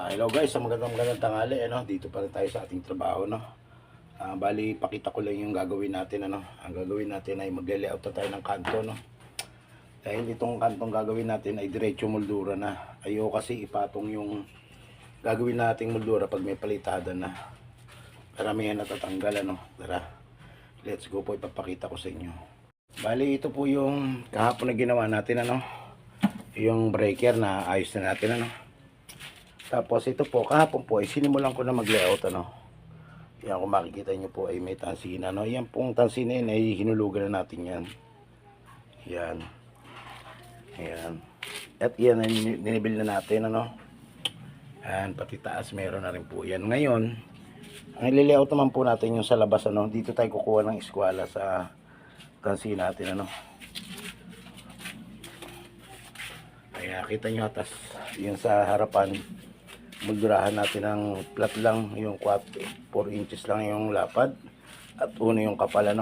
Hello guys, magandang tanghali, dito pa rin tayo sa ating trabaho, bali, pakita ko lang yung gagawin natin, ang gagawin natin ay magle-layout na tayo ng kanto, dahil itong kantong gagawin natin ay diretso moldura na. Ayoko kasi ipatong yung gagawin nating moldura pag may palitada na. Karamihan natatanggal, Tara, let's go po, ipapakita ko sa inyo. Bali, ito po yung kahapon na ginawa natin, yung breaker na ayos na natin, Tapos ito po, kahapon po ay sinimulan ko na mag-layout, Yan, kung makikita nyo po ay may tansin, Yan pong tansin na yun ay hinulugan na natin yan. Yan. Yan. At yan ay dinibil na natin, Yan, pati taas meron na rin po yan. Ngayon, ang ililayout naman po natin yung sa labas, Dito tayo kukuha ng eskwala sa tansin natin, Kaya kita nyo, tas yung sa harapan, moldurahan natin ng flat lang, yung 4 inches lang yung lapad at 1 yung kapal,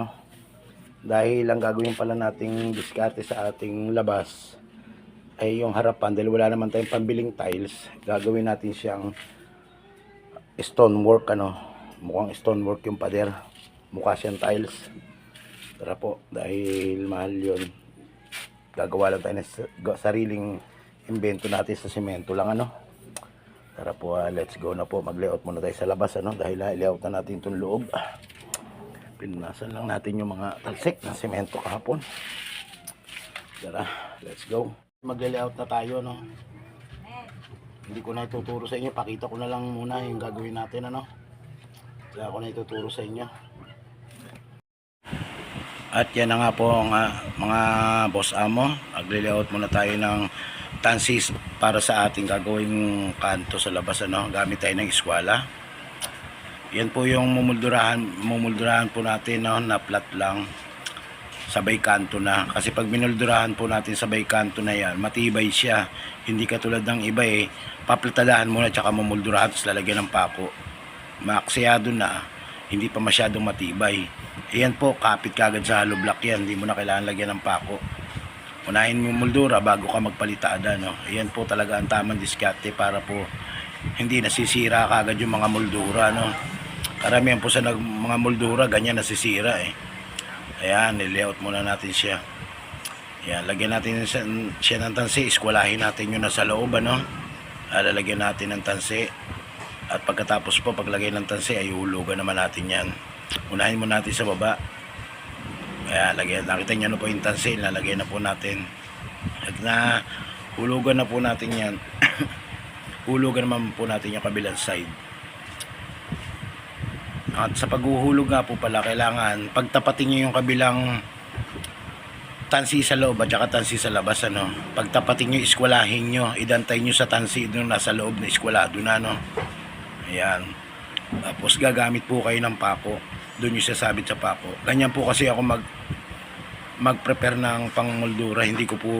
dahil ang gagawin pala nating diskarte sa ating labas ay yung harapan, dahil wala naman tayong pambiling tiles, gagawin natin siyang stonework, mukhang stonework yung pader, mukha siyang tiles. Tara po, dahil mahal yun, gagawa lang tayo ng sariling invento natin sa semento lang, Tara po, let's go na po. Mag-layout muna tayo sa labas, dahil layout na natin itong loob. Pinunasan lang natin yung mga talsik ng semento kahapon. Tara, let's go. Mag-layout na tayo, Hindi ko na ituturo sa inyo. Pakita ko na lang muna yung gagawin natin, Kaya ako na ituturo sa inyo. At yan na nga po mga boss amo. Mag-layout muna tayo ng tansis para sa ating gagawing kanto sa labas, gamit tayo ng eskwala. Yan po yung mumuldurahan po natin, na flat lang, sabay kanto na, kasi pag minuldurahan po natin sabay kanto na yan, matibay siya, hindi katulad ng iba paplatadahan muna tsaka mumuldurahan tapos lalagyan ng pako, maaksiyado na, hindi pa masyadong matibay. Ayan po, kapit kagad sa hollow block yan, hindi mo na kailangan lagyan ng pako. Unahin mo moldura bago ka magpalitada, Ayan po talaga ang tamang diskarte para po hindi nasisira kagad yung mga moldura, Karamihan po sa mga moldura ganyan nasisira, Ayan, nilayout muna natin siya. Ayan, lagyan natin siya ng tansi, eskwalahin natin yung nasa loob, Lalagyan natin ng tansi. At pagkatapos po, paglagay ng tansi ay hulugan naman natin yan. Unahin mo natin sa baba. Kaya nakita nyo na po yung tansil, lalagay na po natin. At na hulugan na po natin yan. Hulugan naman po natin yung kabilang side. At sa paghuhulog nga po pala, kailangan pagtapatin nyo yung kabilang tansi sa loob at saka tansi sa labas, Pagtapatin nyo, eskwalahin nyo, idantay nyo sa tansi doon nasa loob na eskwalado na, Ayan. Tapos gagamit po kayo ng pako. Doon yung sasabit sa pako. Ganyan po kasi ako mag-prepare ng pangmoldura. Hindi ko po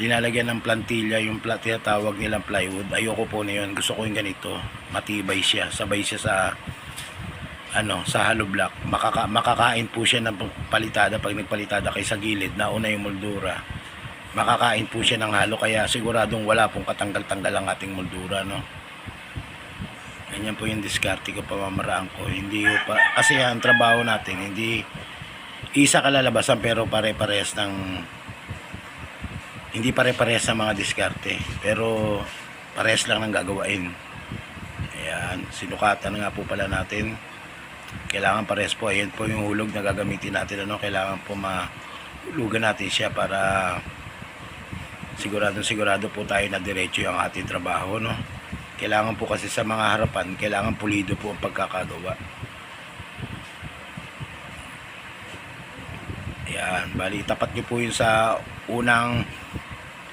linalagyan ng plantilla, yung tinatawag nilang plywood. Ayoko po na yun. Gusto ko yung ganito. Matibay siya. Sabay siya sa hollow block. Makakain po siya ng palitada pag nagpalitada kayo sa gilid. Nauna yung moldura. Makakain po siya ng halo. Kaya siguradong wala pong katanggal-tanggal ang ating moldura, Ganyan po yung diskarte ko, pamamaraan ko. Hindi pa, kasi ang trabaho natin, hindi isa kalalabasan pero pare-parehas hindi pare-parehas sa mga diskarte. Pero parehas lang ng gagawain. Ayan, sinukatan nga po pala natin. Kailangan parehas po. Ayan po yung hulog na gagamitin natin, Kailangan po mahulugan natin siya para sigurado po tayo na diretso yung ating trabaho, Kailangan po kasi sa mga harapan, kailangan pulido po ang pagkakagawa. Ayan, bali itapat nyo po yun sa unang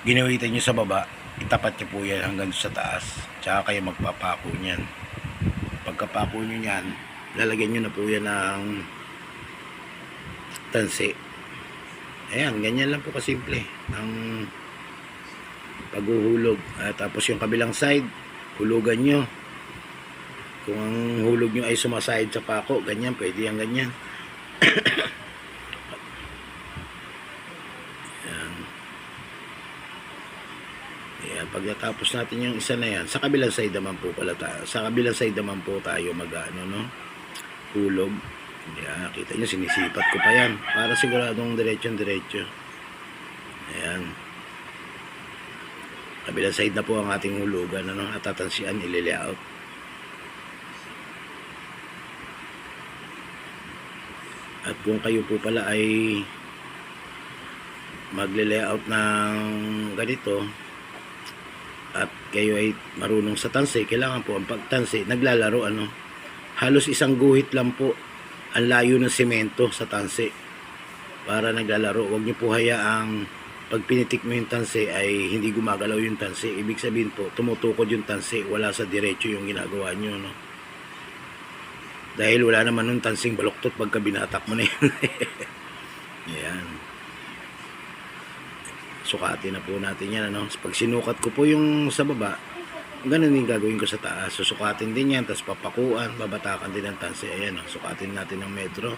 ginawitan nyo sa baba. Itapat nyo po yan hanggang sa taas. Tsaka kayo magpapako nyan. Pagkapako nyo yan, lalagyan nyo na po yan ng tansi. Ayan, ganyan lang po kasimple ang paghuhulog. Tapos yung kabilang side, hulugan nyo. Kung ang hulog nyo ay sumasahid sa pako, ganyan, pwede yan ganyan. Ayan. Ayan, pag natapos natin yung isa na yan, sa kabilang side naman po pala tayo. Sa kabilang side naman po tayo hulog. Yan, kita nyo, sinisipat ko pa yan para siguradong diretso. Ayan. Kabilang side na po ang ating hulugan, at tatansian, ile-layout. At kung kayo po pala ay magle-layout ng ganito at kayo ay marunong sa tansi, kailangan po ang pagtansi, naglalaro halos isang guhit lang po ang layo ng semento sa tansi para naglalaro. Huwag niyo po hayaang pag pinitik mo yung tansi ay hindi gumagalaw yung tansi. Ibig sabihin po, tumutukod yung tansi, wala sa diretso yung ginagawa niyo, dahil wala naman nung tansing baluktot pagka binatak mo na yun. Ayan. Sukatin na po natin yan, Pag sinukat ko po yung sa baba, ganun din gagawin ko sa taas. Susukatin din yan, tapos papakuan, babatakan din ang tansi. Ayan, sukatin natin ng metro.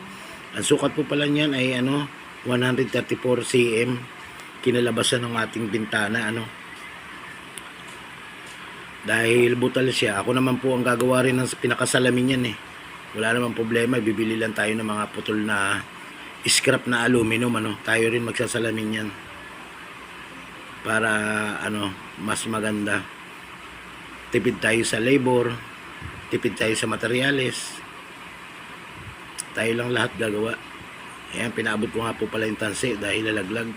Ang sukat po pala niyan ay 134 cm kinalabasan ng ating bintana, Dahil butal siya, ako naman po ang gagawa rin ng pinakasalamin yan, Wala namang problema, bibili lang tayo ng mga putol na scrap na aluminum, Tayo rin magsasalamin yan. Para mas maganda. Tipid tayo sa labor, tipid tayo sa materyales. Tayo lang lahat gagawa. Ayan, pinaabot ko nga po pala yung tansi dahil lalaglag.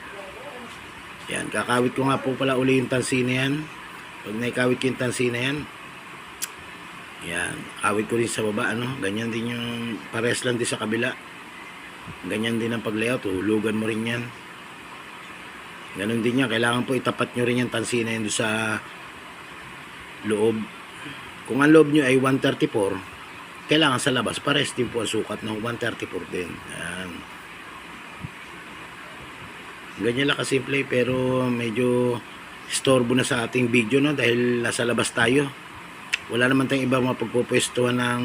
Ayan, kakawit ko nga po pala uli yung tansi na yan. Pag naikawit ko yung tansi na yan, ayan, kawit ko rin sa baba, ganyan din yung pares lang din sa kabila. Ganyan din ang pag-layout, hulugan mo rin yan. Ganon din yan, kailangan po itapat nyo rin yung tansi na yun sa loob. Kung ang loob nyo ay 134, kailangan sa labas pares din po ang sukat ng 134 din. Ayan. Ganyan lang kasimple, pero medyo istorbo na sa ating video, dahil nasa labas tayo. Wala naman tayong iba mapagpupwestuhan ng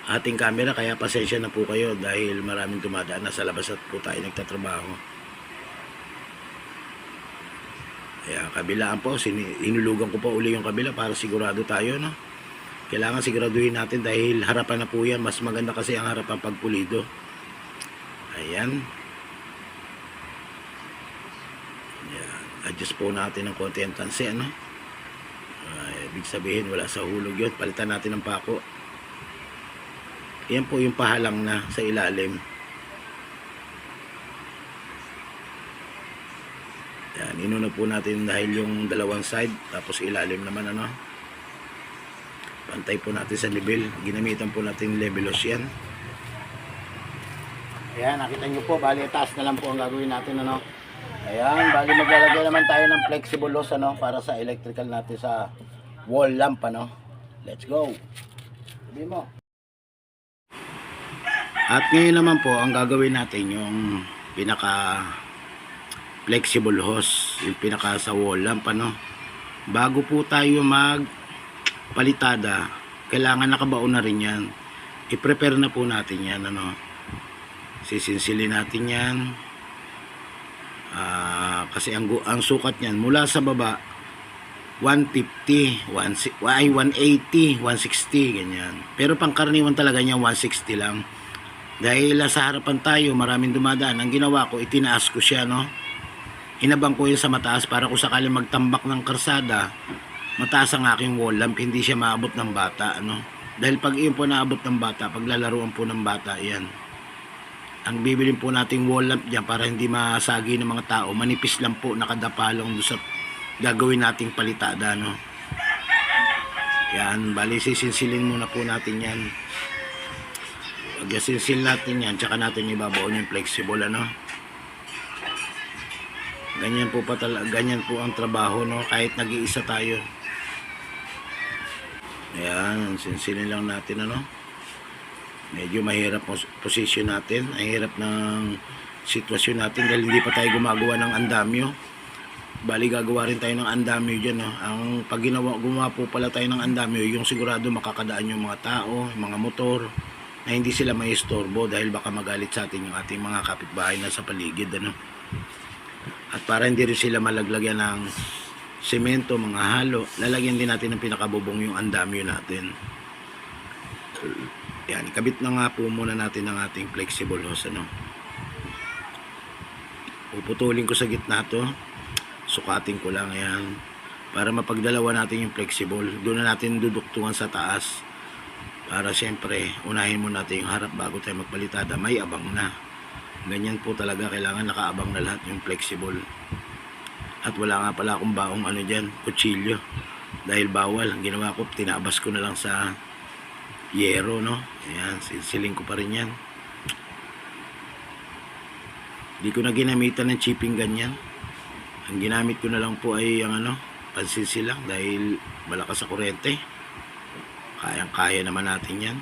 ating camera, kaya pasensya na po kayo dahil maraming dumadaan. Nasa labas at po tayo nagtatrabaho. Kaya kabilaan po, inulugan ko pa uli yung kabila para sigurado tayo, Kailangan siguraduhin natin dahil harapan na po yan. Mas maganda kasi ang harapan pag pulido. Ayan. Ayan. Adjust po natin ng konti ang tansi, ibig sabihin wala sa hulog yun. Palitan natin ng pako. Yan po yung pahalang na sa ilalim. Yan, inuna po natin dahil yung dalawang side, tapos ilalim naman, Pantay po natin sa level. Ginamitan po natin levelos yan. Ayan, nakita nyo po, bali taas na lang po ang gagawin natin, Ayan, bali maglalagay naman tayo ng flexible hose, para sa electrical natin sa wall lamp, Let's go. Sabi mo. At ngayon naman po, ang gagawin natin yung pinaka flexible hose, yung pinaka sa wall lamp, Bago po tayo magpalitada, kailangan nakabaon na rin yan. I-prepare na po natin yan, Sisinsilin natin yan. Kasi ang sukat niyan mula sa baba 150, 180, 160, ganyan. Pero pangkaraniwan talaga niya 160 lang. Dahil sa harapan tayo, maraming dumadaan. Ang ginawa ko, itinaas ko siya, Inabang ko yun sa mataas para kung sakaling magtambak ng karsada, mataas ang aking wall lamp, hindi siya maabot ng bata, Dahil pag iyon po naabot ng bata, paglalaruan po ng bata, yan. Ang bibilin po nating wall lamp dyan para hindi masagi ng mga tao, manipis lang po, nakadapalong doon sa gagawin nating palitada, Yan, bali sisinsilin muna po natin yan. Pag sinsil natin yan, tsaka natin ibabaon yung flexible, Ganyan po ganyan po ang trabaho, kahit nag-iisa tayo. Ayan, sinsilin lang natin, Medyo mahirap posisyon natin, mahirap ng sitwasyon natin dahil hindi pa tayo gumagawa ng andamyo. Bali gagawa rin tayo ng andamyo dyan, Ang pag gumawa po pala tayo ng andamyo, yung sigurado makakadaan yung mga tao, yung mga motor, na hindi sila may istorbo dahil baka magalit sa atin yung ating mga kapitbahay na sa paligid, At para hindi rin sila malaglagyan ng semento, mga halo. Lalagyan din natin ng pinakabubong yung andamyo natin. Yan, kabit na nga po muna natin ang ating flexible hose, ano. Puputulin ko sa gitna to, sukatin ko lang yan para mapagdalawa natin yung flexible. Doon na natin duduktungan sa taas para siyempre unahin mo natin yung harap bago tayo magpalitada, may abang na. Ganyan po talaga, kailangan nakaabang na lahat yung flexible. At wala nga pala akong baong ano dyan, kutsilyo, dahil bawal. Ang ginawa ko, tinabas ko na lang sa yero, no. Ayan, siling ko pa rin yan. Di ko na ginamitan ng chipping ganyan. Ang ginamit ko na lang po ay ang ano, pansisilang, dahil malakas sa kuryente. Kayang-kaya naman natin yan.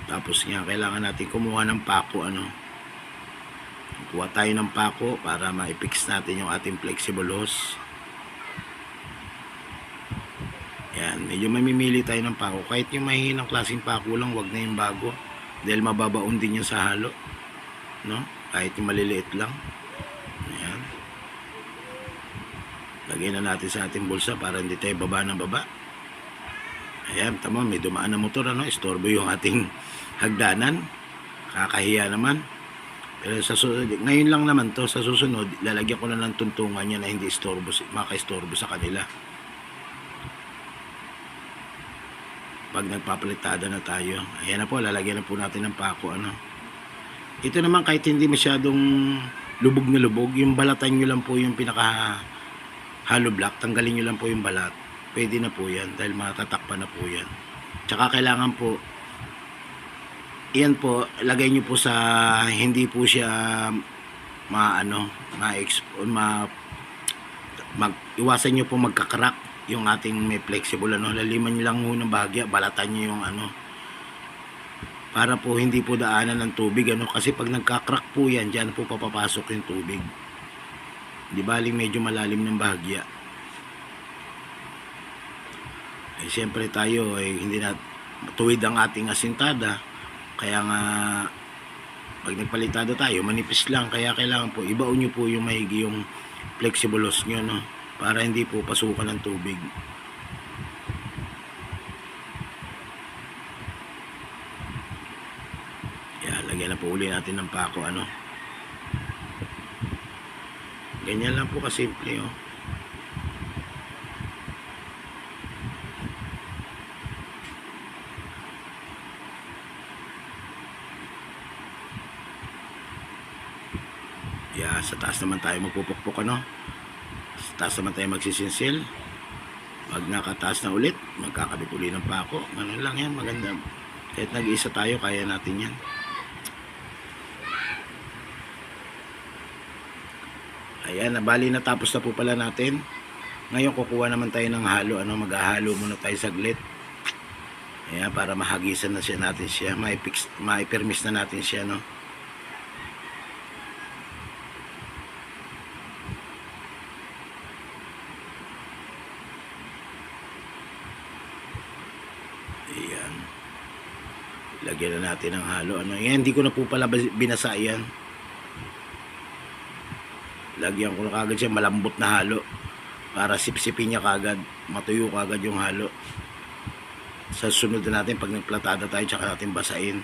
Tapos nga, kailangan natin kumuha ng pako, ano. Kuha tayo ng pako para ma-fix natin yung ating flexible hose. Yan, medyo mamimili tayo ng pako. Kahit yung mahihinang klaseng pako lang, wag na yung bago. Dahil mababaon din yun sa halo, no? Kahit yung maliliit lang. Yan. Lagyan na natin sa ating bulsa para hindi tayo baba ng baba. Ayan, tama, may dumaan na motor, ano? Istorbo yung ating hagdanan. Kakahiya naman. Pero sa ngayon lang naman to, sa susunod, lalagyan ko na ng tuntungan niya na hindi istorbo, maka-istorbo sa kanila. Pag nagpapalitada na tayo, ayan na po, lalagyan na po natin ng pako, ano. Ito naman kahit hindi masyadong lubog na lubog, yung balatan nyo lang po yung pinaka hollow block, tanggalin nyo lang po yung balat, pwede na po yan dahil matatakpan na po yan. Tsaka kailangan po yan po, lagay nyo po sa hindi po siya iwasan nyo po magkakarak yung ating may flexible, ano. Laliman nyo lang ng bahagya, balatan nyo yung ano, para po hindi po daanan ng tubig, ano, kasi pag nagkakrak po yan, dyan po papapasok yung tubig. Di baling medyo malalim ng bahagya. Eh siyempre tayo ay hindi na tuwid ang ating asintada, kaya nga pag nagpalitada tayo manipis lang, kaya kailangan po ibaon nyo po yung mahigi yung flexible hose nyo, no, para hindi po pasukan ng tubig. Yan, lagyan na po uli natin ng pako, ano. Ganyan lang po kasimple, oh. Yeah, sa taas naman tayo magpupukpok, ano. Sa taas naman tayo magsisinsil. Pag nakataas na ulit, magkakabit uli ng pako. Ganun lang yan, maganda. Kahit nag-iisa tayo, kaya natin yan. Ayan, nabali natapos na po pala natin. Ngayon kukuha naman tayo ng halo, ano, maghahalo muna tayo saglit. Ayan, para mahagisan na siya natin siya, maipermis na natin siya, no. Ayan. Lagyan na natin ng halo, ano. Ayan, hindi ko na po pala binasa yan. Lagyan ko na kagad siya, malambot na halo para sipsipin niya kagad, matuyo kagad yung halo. Sa sunod na natin, pag nagplatada tayo, tsaka natin basain.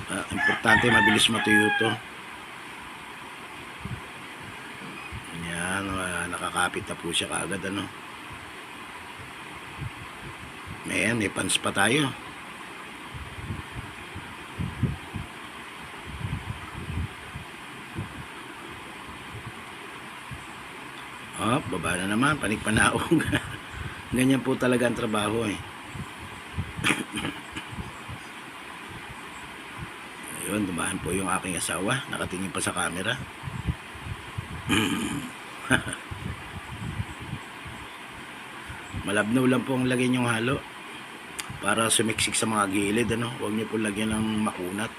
Importante, mabilis matuyo to. Yan, nakakapit na po siya kagad, ano. May pans pa tayo. Oh, baba na naman, panik-panaog. Ganyan po talaga ang trabaho, eh. Ayun, dumaan po yung aking asawa, nakatingin pa sa camera. Malabnaw lang po ang lagay yung halo para sumiksik sa mga gilid, ano. Huwag niyo po lagyan ng makunat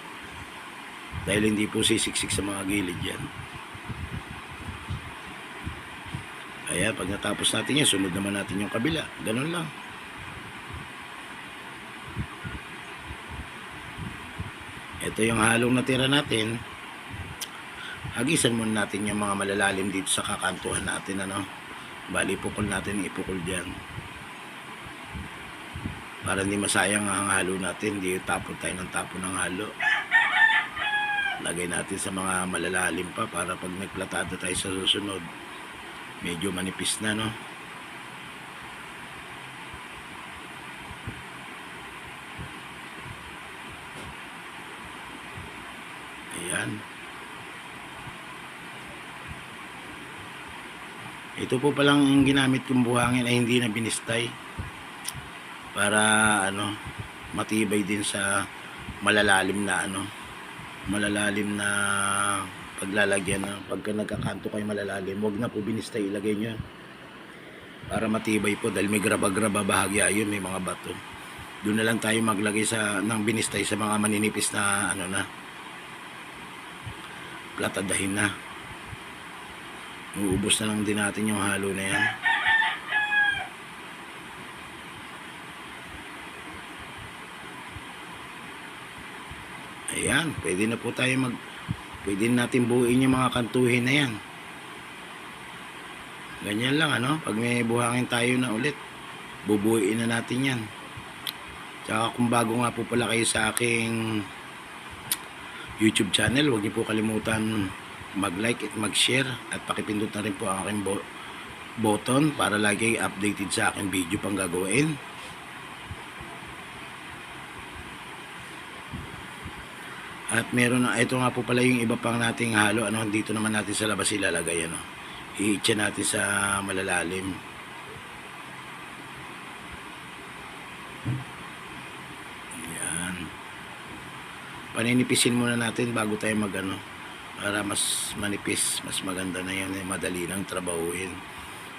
dahil hindi po sisiksik sa mga gilid yan. Ayan, pag natapos natin yan, sunod naman natin yung kabila. Ganun lang. Ito yung halong natira natin. hagisan muna natin yung mga malalalim dito sa kakantuhan natin, ano. Bali, ipukul natin, ipukul diyan. Para hindi masayang ang halo natin, hindi tapon tayo ng tapon ng halo. Lagay natin sa mga malalalim pa para pag nagplatado tayo sa susunod, medyo manipis na, no. Ayan. Ito po palang ginamit kong buhangin ay hindi na binistay para ano, matibay din sa malalalim na paglalagyan na pagka nagkakanto kayo malalalim, wag na po binistay, ilagay nyo para matibay po dahil may graba-graba bahagya yun, may mga bato. Doon na lang tayo maglagay ng binistay sa mga maninipis na platadahin na. Uubos na lang din natin yung halo na yan. Ayan, pwede na po tayo pwede natin buuin yung mga kantuhin na yan. Ganyan lang, pag may buhangin tayo na ulit, bubuuin na natin yan. Tsaka kung bago nga po pala kayo sa aking YouTube channel, huwag niyo po kalimutan mag-like at mag-share at pakipindot na rin po ang aking button para lagi updated sa aking video pang gagawin. At meron na, ito nga po pala yung iba pang nating halo, dito naman natin sa labas ilalagay, i-itcha natin sa malalalim. Ayan. Paninipisin muna natin bago tayo para mas manipis, mas maganda na yan, madali lang trabahuin.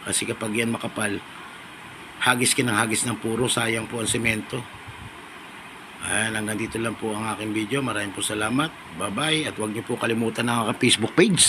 Kasi kapag yan makapal, hagis ng puro, sayang po ang semento. Ayan, hanggang dito lang po ang aking video. Maraming po salamat. Bye-bye. At huwag niyo po kalimutan ang aking Facebook page.